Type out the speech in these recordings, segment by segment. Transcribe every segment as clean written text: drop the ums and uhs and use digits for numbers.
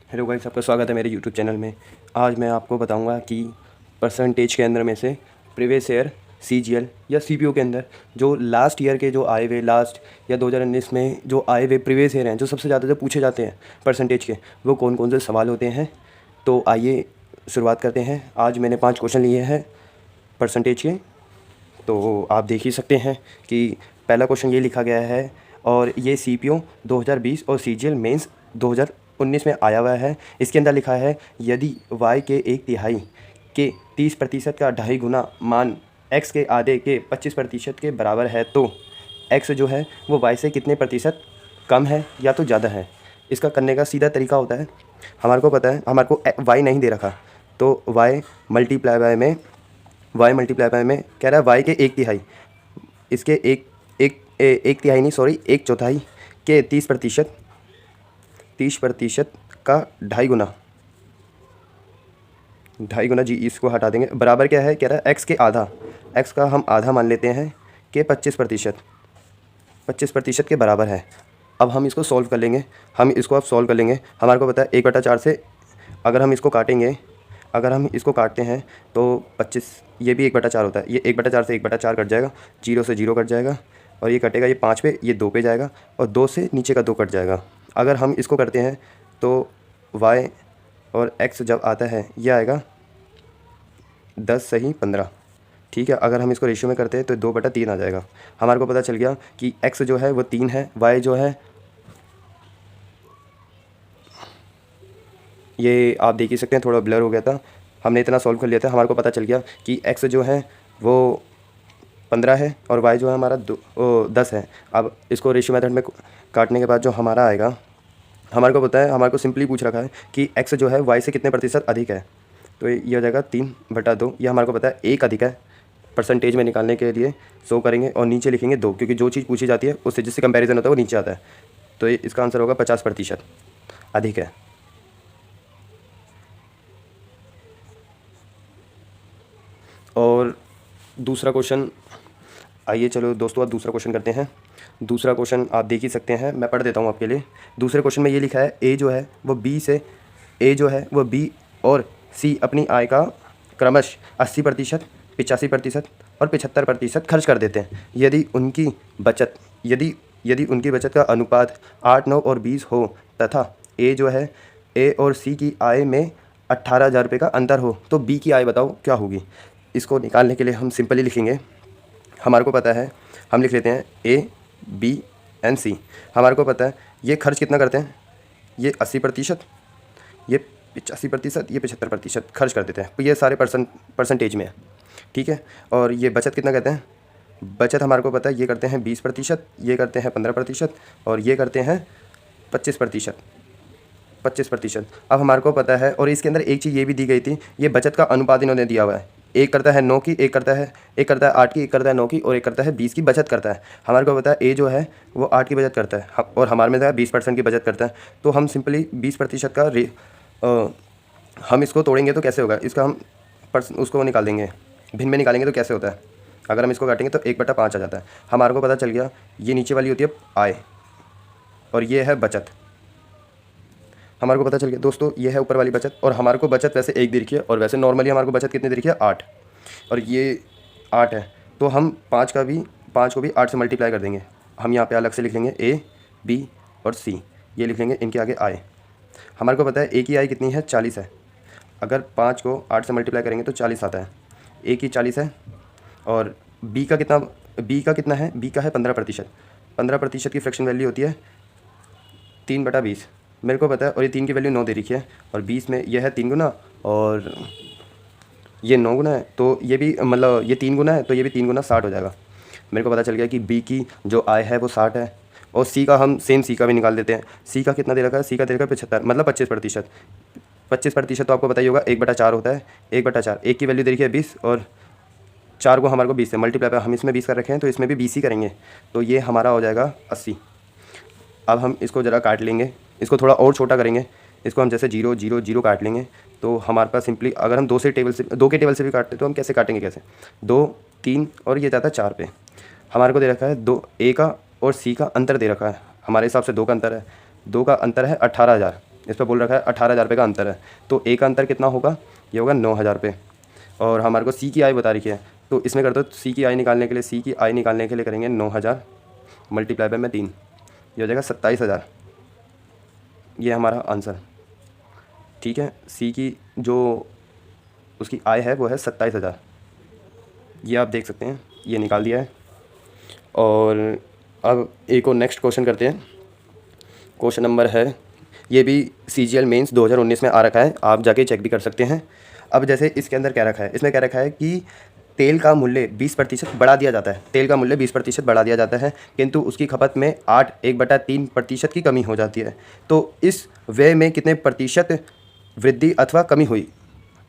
Hello guys, आपका स्वागत है मेरे यूट्यूब चैनल में। आज मैं आपको बताऊंगा कि परसेंटेज के अंदर में से प्रीवियस ईयर सीजीएल या सीपीओ के अंदर जो लास्ट ईयर के जो आए हुए लास्ट या 2019 में जो आए हुए प्रीवियस ईयर हैं, जो सबसे ज़्यादा जो पूछे जाते हैं परसेंटेज के, वो कौन कौन से सवाल होते हैं। तो आइए शुरुआत करते हैं। आज मैंने 5 क्वेश्चन लिए हैं परसेंटेज के, तो आप देख ही सकते हैं कि पहला क्वेश्चन ये लिखा गया है और ये सीपीओ 2020 और सीजीएल मेंस 2019 में आया हुआ है। इसके अंदर लिखा है यदि y के 1/3 के 30% का 2.5 गुना मान x के आधे के 25% के बराबर है तो x जो है वो y से कितने प्रतिशत कम है या तो ज़्यादा है। इसका करने का सीधा तरीका होता है, हमारे को पता है, हमारे को y नहीं दे रखा, तो y मल्टीप्लाई बाय में कह रहा है y के 1/3, इसके एक तिहाई नहीं, सॉरी, 1/4 के 30% का 2.5 गुना जी, इसको हटा देंगे, बराबर क्या है, कह रहा है x के आधा, x का हम आधा मान लेते हैं कि 25% के बराबर है। अब हम इसको सॉल्व कर लेंगे, हमारे को पता है 1/4 से अगर हम इसको काटते हैं तो 25, ये भी 1/4 होता है, ये 1/4 से 1/4 कट जाएगा, 0 से 0 कट जाएगा और ये कटेगा, ये 5 पे, ये 2 पे जाएगा और 2 से नीचे का 2 कट जाएगा। अगर हम इसको करते हैं तो y और x जब आता है ये आएगा 10 सही 15, ठीक है। अगर हम इसको रेशियो में करते हैं तो 2/3 आ जाएगा। हमारे को पता चल गया कि x जो है वो 3 है, y जो है ये आप देख ही सकते हैं, थोड़ा ब्लर हो गया था, हमने इतना सॉल्व कर लिया था। हमारे को पता चल गया कि x जो है वो 15 है और y जो है हमारा 10 है। अब इसको रेशियो मेथड में काटने के बाद जो हमारा आएगा, हमारे को पता है, हमारे को सिंपली पूछ रखा है कि x जो है y से कितने प्रतिशत अधिक है, तो ये हो जाएगा 3/2। ये हमारे को पता है 1 अधिक है, परसेंटेज में निकालने के लिए शो करेंगे और नीचे लिखेंगे 2, क्योंकि जो चीज़ पूछी जाती है उससे जिससे कंपैरिजन होता है वो नीचे आता है। तो ये इसका आंसर होगा 50% अधिक है। और दूसरा क्वेश्चन, आइए चलो दोस्तों अब दूसरा क्वेश्चन करते हैं। दूसरा क्वेश्चन आप देख ही सकते हैं, मैं पढ़ देता हूँ आपके लिए। दूसरे क्वेश्चन में ये लिखा है ए जो है वो बी और सी अपनी आय का क्रमश 80%, 85% और 75% खर्च कर देते हैं। यदि उनकी बचत का अनुपात 8, 9 और 20 हो तथा ए और सी की आय में 18,000 रुपये का अंतर हो तो बी की आय बताओ क्या होगी। इसको निकालने के लिए हम सिंपली लिखेंगे, हमारे को पता है, हम लिख लेते हैं ए बी एंड सी। हमारे को पता है ये खर्च कितना करते हैं, ये 80%, ये 85%, ये 75% खर्च कर देते हैं। तो ये सारे परसेंटेज में है, ठीक है। और ये बचत कितना कहते हैं, बचत हमारे को पता है ये करते हैं 20%, ये करते हैं 15% और ये करते हैं 25%। अब हमारे को पता है, और इसके अंदर एक चीज़ ये भी दी गई थी, ये बचत का अनुपात इन्होंने दिया हुआ है, एक करता है 9 की, एक करता है 8 की, एक करता है 9 की और एक करता है 20 की बचत करता है। हमारे को पता है ए जो है वो 8 की बचत करता है और हमारे में 20% की बचत करता है। तो हम सिंपली 20% का हम इसको तोड़ेंगे तो कैसे होगा, इसका हम उसको निकाल देंगे, भिन्न में निकालेंगे तो कैसे होता है, अगर हम इसको काटेंगे तो 1/5 आ जाता है। हमारे को पता चल गया ये नीचे वाली होती है आय और ये है बचत। हमारे को पता चल गया दोस्तों, ये है ऊपर वाली बचत, और हमारे को बचत वैसे 1 दे रखी है और वैसे नॉर्मली हमारे को बचत कितनी दे रखी है, 8, और ये 8 है। तो हम 5 को भी 8 से मल्टीप्लाई कर देंगे। हम यहाँ पे अलग से लिख लेंगे ए बी और सी, ये लिख लेंगे इनके आगे आय। हमारे को पता है ए की आय कितनी है, 40 है। अगर 5 को 8 से मल्टीप्लाई करेंगे तो 40 आता है। ए की 40 है और बी का कितना है, बी का है 15%। 15% की फ्रैक्शन वैल्यू होती है 3/20, मेरे को पता है। और ये 3 की वैल्यू 9 दे रखी है और 20 में यह है 3 गुना और ये 9 गुना है, तो ये भी मतलब ये 3 गुना है तो ये भी 3 गुना 60 हो जाएगा। मेरे को पता चल गया कि बी की जो आय है वो 60 है। और सी का हम सी का भी निकाल देते हैं। सी का कितना दे रखा है, सी का दे रखा है 75, मतलब 25%। 25% तो आपको पता ही होगा 1/4 होता है, 1/4, एक की वैल्यू दे रखी है 20 और 4 को हमारे को 20 से मल्टीप्लाई पर हम इसमें 20 कर रखे हैं तो इसमें भी 20 ही करेंगे, तो ये हमारा हो जाएगा 80। अब हम इसको ज़रा काट लेंगे, इसको थोड़ा और छोटा करेंगे, इसको हम जैसे 0 0 0 काट लेंगे तो हमारे पास सिंपली, अगर हम 2 के टेबल से भी काटते तो हम कैसे काटेंगे, कैसे 2 3 और ये जाता है 4 पे। हमारे को दे रखा है 2 ए का और सी का अंतर दे रखा है, हमारे हिसाब से 2 का अंतर है, 2 का अंतर है 18,000। इस पर बोल रखा है 18,000 रुपये का अंतर है, तो ए का अंतर कितना होगा, ये होगा 9,000 रुपये। और हमारे को सी की आई बता रखी है, तो इसमें कर दो सी की आई निकालने के लिए, सी की आई निकालने के लिए करेंगे 9,000 मल्टीप्लाई बाय में 3, ये हो जाएगा 27,000। ये हमारा आंसर, ठीक है। सी की जो उसकी आय है वो है 27,000, ये आप देख सकते हैं, ये निकाल दिया है। और अब एक और नेक्स्ट क्वेश्चन करते हैं। क्वेश्चन नंबर है, ये भी CGL मेंस 2019 में आ रखा है, आप जाके चेक भी कर सकते हैं। अब जैसे इसके अंदर क्या रखा है, इसमें क्या रखा है कि तेल का मूल्य 20% बढ़ा दिया जाता है, तेल का मूल्य 20% बढ़ा दिया जाता है, किंतु उसकी खपत में 8/1/3% की कमी हो जाती है। तो इस व्यय में कितने प्रतिशत वृद्धि अथवा कमी हुई।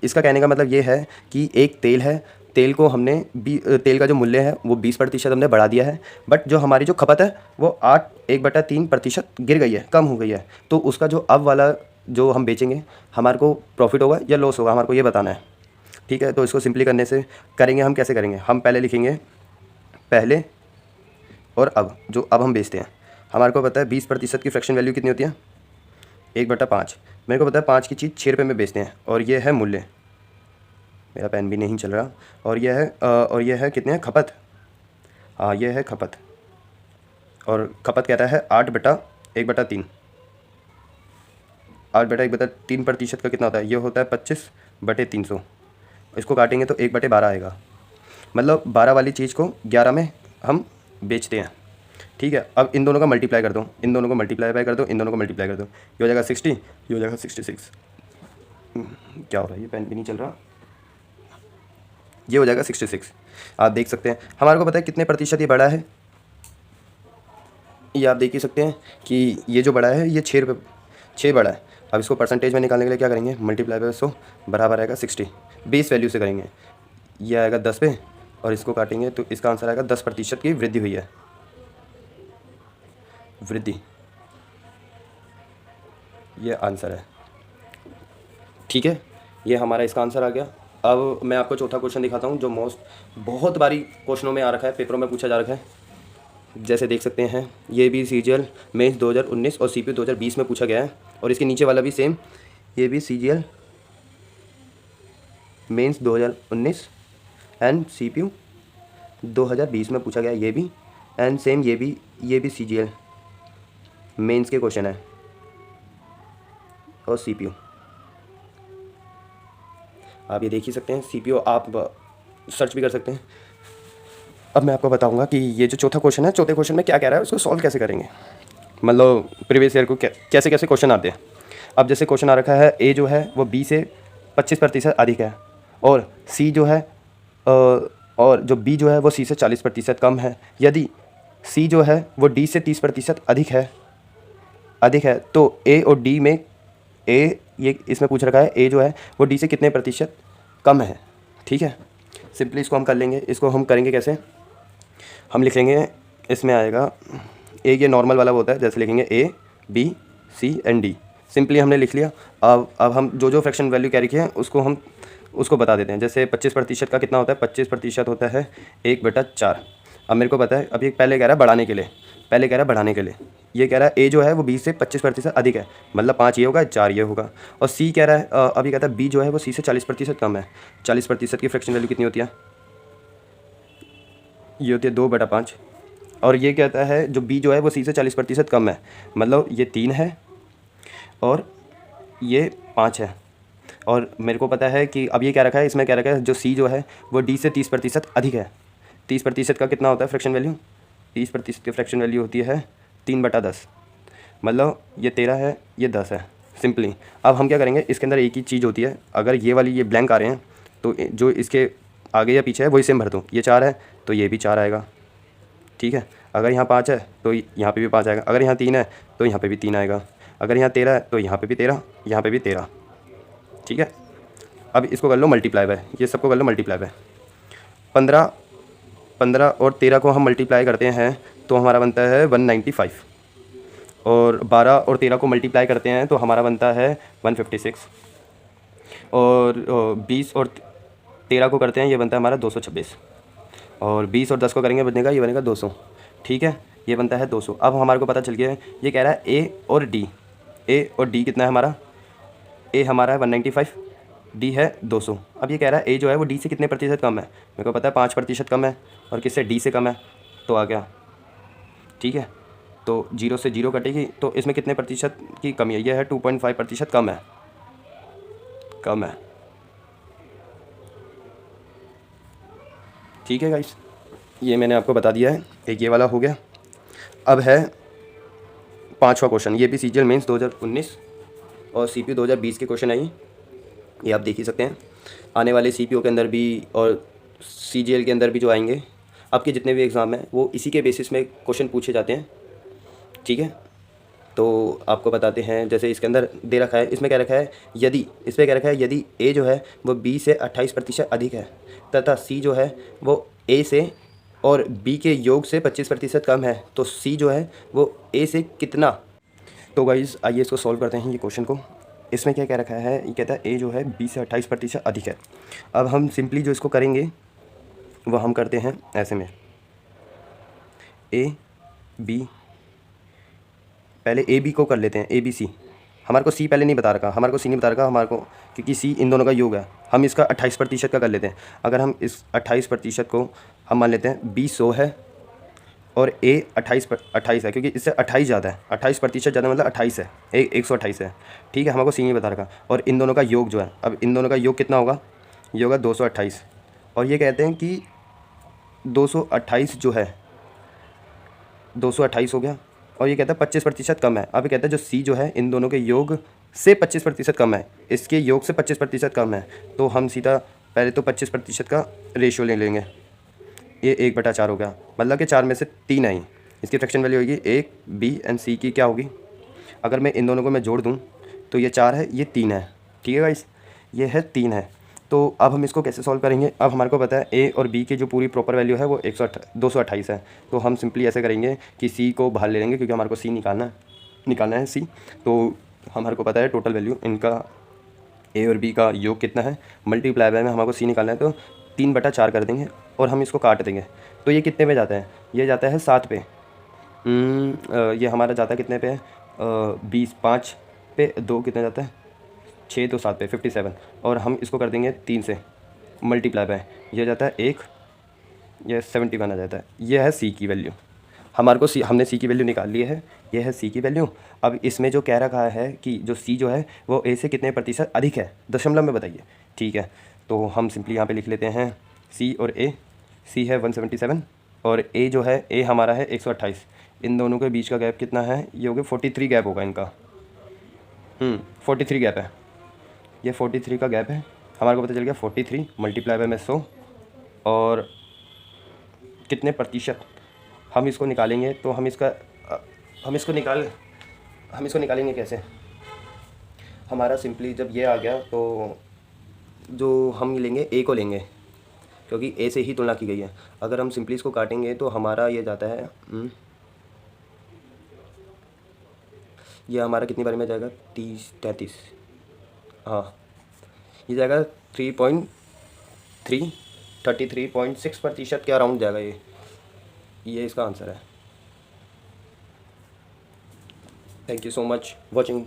इसका कहने का मतलब ये है कि एक तेल है, तेल को हमने तेल का जो मूल्य है वो 20% हमने बढ़ा दिया है, बट जो हमारी जो खपत है वो 8/1/3% गिर गई है, कम हो गई है। तो उसका जो अब वाला जो हम बेचेंगे, हमारे को प्रॉफिट होगा या लॉस होगा, हमारे को ये बताना है, ठीक है। तो इसको सिंपली करने से करेंगे हम, कैसे करेंगे, हम पहले लिखेंगे पहले और अब, जो अब हम बेचते हैं, हमारे को पता है 20% की फ्रैक्शन वैल्यू कितनी होती है, 1/5। मेरे को पता है 5 की चीज़ 6 रुपये में बेचते हैं, और ये है मूल्य, मेरा पेन भी नहीं चल रहा, और यह है कितने खपत, हाँ ये है खपत, और खपत कहता है 8/1/3। 8/1/3% का कितना होता है, ये होता है 25/300। इसको काटेंगे तो 1/12 आएगा, मतलब 12 वाली चीज़ को 11 में हम बेचते हैं, ठीक है। अब इन दोनों का मल्टीप्लाई कर दो, इन दोनों को मल्टीप्लाई कर दो, इन दोनों को मल्टीप्लाई कर दो, ये हो जाएगा 60, ये हो जाएगा 66। क्या हो रहा है, ये पेन भी नहीं चल रहा, ये हो जाएगा 66। आप देख सकते हैं हमारे को पता है कितने प्रतिशत ये बढ़ा है, ये आप देख ही सकते हैं कि ये जो बढ़ा है ये 6 रुपये 6 बढ़ा है। अब इसको परसेंटेज में निकालने के लिए क्या करेंगे, मल्टीप्लाई बाय 100 बराबर आएगा 60, बेस वैल्यू से करेंगे, ये आएगा 10 पे, और इसको काटेंगे तो इसका आंसर आएगा 10% की वृद्धि हुई है, वृद्धि, ये आंसर है, ठीक है। ये हमारा इसका आंसर आ गया। अब मैं आपको चौथा क्वेश्चन दिखाता हूँ, जो बहुत बारी क्वेश्चनों में आ रखा है, पेपरों में पूछा जा रखा है। जैसे देख सकते हैं, ये भी CGL मेंस 2019 और CPU 2020 में पूछा गया है, और इसके नीचे वाला भी सेम, ये भी CGL मेंस 2019 एंड CPU 2020 में पूछा गया है, ये भी एंड सेम, ये भी CGL मेंस के क्वेश्चन है और CPU आप ये देख ही सकते हैं, CPU आप सर्च भी कर सकते हैं। अब मैं आपको बताऊंगा कि ये जो चौथा क्वेश्चन है, चौथे क्वेश्चन में क्या कह रहा है, उसको सॉल्व कैसे करेंगे, मतलब प्रीवियस ईयर को कैसे कैसे क्वेश्चन आते हैं। अब जैसे क्वेश्चन आ रखा है, ए जो है वो B से 25% अधिक है, और C जो है और जो B जो है वो C से 40% कम है। यदि C जो है वो D से 30% अधिक है, तो A और D में ये इसमें पूछ रखा है, A जो है वो D से कितने प्रतिशत कम है, ठीक है। सिंपली इसको हम कर लेंगे, इसको हम करेंगे कैसे, हम लिखेंगे, इसमें आएगा ए, ये नॉर्मल वाला होता है, जैसे लिखेंगे A B C and D, simply हमने लिख लिया। अब हम जो फ्रैक्शन वैल्यू क्या रखी है उसको बता देते हैं। जैसे 25% का कितना होता है, 25% होता है 1/4। अब मेरे को पता है, अभी पहले कह रहा है बढ़ाने के लिए, ये कह रहा है A जो है वो B से 25% अधिक है, मतलब 5 ये होगा, 4 ये होगा। और C कह रहा है, अभी कहता है B जो है वो C से 40% कम है। 40% की फ्रैक्शन वैल्यू कितनी होती है, ये होती है 2/5। और ये कहता है जो B जो है वो C से 40% कम है, मतलब ये 3 है और ये 5 है। और मेरे को पता है कि अब ये क्या रखा है, इसमें क्या रखा है, जो C जो है वो D से 30% अधिक है। 30% का कितना होता है फ्रैक्शन वैल्यू, 30% की फ्रैक्शन वैल्यू होती है 3/10, मतलब ये 13 है, ये 10 है, सिंपली। अब हम क्या करेंगे, इसके अंदर एक ही चीज़ होती है, अगर ये वाली ये ब्लैंक आ रहे हैं तो जो इसके आगे या पीछे है वही सेम भर दूँ। ये 4 है तो ये भी 4 आएगा, ठीक है। अगर यहाँ 5 है तो यहाँ पे भी 5 आएगा, अगर यहाँ 3 है तो यहाँ पे भी 3 आएगा, अगर यहाँ 13 है तो यहाँ पे भी 13, यहाँ पे भी 13, ठीक है। अब इसको कर लो मल्टीप्लाई बाय, ये सबको कर लो मल्टीप्लाई बाय। 15 और 13 को हम मल्टीप्लाई करते हैं तो हमारा बनता है 195, और 12 और 13 को मल्टीप्लाई करते हैं तो हमारा बनता है 156, और 20 और 13 को करते हैं, ये बनता है हमारा 226, और 20 और 10 को करेंगे बनेगा, ये बनेगा 200, ठीक है, ये बनता है 200। अब हमारे को पता चल गया है, ये कह रहा है A और D, ए और डी कितना है हमारा, ए हमारा है 195, डी है 200। अब ये कह रहा है ए जो है वो डी से कितने प्रतिशत कम है, मेरे को पता है 5% कम है, और किससे, डी से कम है, तो आ गया। ठीक है, तो 0 से 0 कटेगी, तो इसमें कितने प्रतिशत की कमी है, यह है 2.5% कम है, कम है। ठीक है गाइस, ये मैंने आपको बता दिया है, एक ये वाला हो गया। अब है 5वां क्वेश्चन, ये भी CGL मेंस 2019 और CPU 2020 के क्वेश्चन है ये आप देख ही सकते हैं। आने वाले CPU के अंदर भी और CGL के अंदर भी जो आएंगे आपके जितने भी एग्ज़ाम हैं वो इसी के बेसिस में क्वेश्चन पूछे जाते हैं। ठीक है, तो आपको बताते हैं, जैसे इसके अंदर दे रखा है, इसमें क्या रखा है, यदि इस पर क्या रखा है, यदि ए जो है वो बी से 28% अधिक है तथा सी जो है वो ए से और बी के योग से 25% कम है, तो सी जो है वो ए से कितना। तो गाइस आइए इसको सॉल्व करते हैं ये क्वेश्चन को। इसमें क्या क्या रखा है, ये कहता है ए जो है बी से 28% अधिक है। अब हम सिंपली जो इसको करेंगे वो हम करते हैं ऐसे में, ए बी, पहले ए बी को कर लेते हैं, ए बी सी। हमारे को सी पहले नहीं बता रखा, हमारे को सी नहीं बता रखा हमारे को, क्योंकि सी इन दोनों का योग है। हम इसका 28% का कर लेते हैं। अगर हम इस 28% को हम मान लेते हैं बी 100 है और ए 28 है, क्योंकि इससे 28 ज़्यादा है, 28% ज़्यादा मतलब 28 है, 128 है। ठीक है, हमारे को सी नहीं बता रखा। और इन दोनों का योग जो है, अब इन दोनों का योग कितना होगा, ये होगा 228। और ये कहते हैं कि 228 जो है 228 हो गया, और ये कहता है 25% कम है। अब ये कहता है जो सी जो है इन दोनों के योग से 25% कम है, इसके योग से 25% कम है, तो हम सीधा पहले तो 25% का रेशियो ले लेंगे। ये 1/4 हो गया, मतलब कि 4 में से 3 आई, इसकी फ्रैक्शन वैल्यू होगी ए बी एंड सी की क्या होगी। अगर मैं इन दोनों को मैं जोड़ दूँ तो ये 4 है, ये 3 है। ठीक है गाइस, ये है 3 है। तो अब हम इसको कैसे सॉल्व करेंगे, अब हमारे को पता है ए और बी की जो पूरी प्रॉपर वैल्यू है वो 228 है। तो हम सिंपली ऐसे करेंगे कि सी को बाहर ले लेंगे, क्योंकि हमारे को सी निकालना है सी। तो हमारे को पता है टोटल वैल्यू इनका ए और बी का योग कितना है, मल्टीप्लाई बाय में हमारे को सी निकालना है, तो 3/4 कर देंगे और हम इसको काट देंगे। तो ये कितने पे जाता है, ये जाता है 7 पे। ये हमारा जाता है कितने पे है, 20, 5 पे 2 कितने जाता है, 6 तो 7 पे 57। और हम इसको कर देंगे 3 से मल्टीप्लाई बाय, ये जाता है 1, ये 71 आ जाता है। ये है सी की वैल्यू, हमारे को हमने सी की वैल्यू निकाल ली है, ये है सी की वैल्यू। अब इसमें जो कह रखा है कि जो सी जो है वो ए से कितने प्रतिशत अधिक है, दशमलव में बताइए। ठीक है, तो हम सिंपली यहाँ पे लिख लेते हैं सी और ए। सी है 177 और ए जो है, ए हमारा है 128। इन दोनों के बीच का गैप कितना है, ये हो गया 43 गैप होगा इनका। 43 गैप है, ये 43 का गैप है। हमारे को पता चल गया 43 मल्टीप्लाई बाय में 100 और कितने प्रतिशत हम इसको निकालेंगे। तो हम इसको निकालेंगे कैसे, हमारा सिंपली जब ये आ गया तो जो हम लेंगे ए को लेंगे, क्योंकि ए से ही तुलना की गई है। अगर हम सिंपली इसको काटेंगे तो हमारा ये जाता है, ये हमारा कितनी बार में जाएगा, 33, हाँ ये जाएगा 33.6% के अराउंड जाएगा ये इसका आंसर है। Thank you so much watching.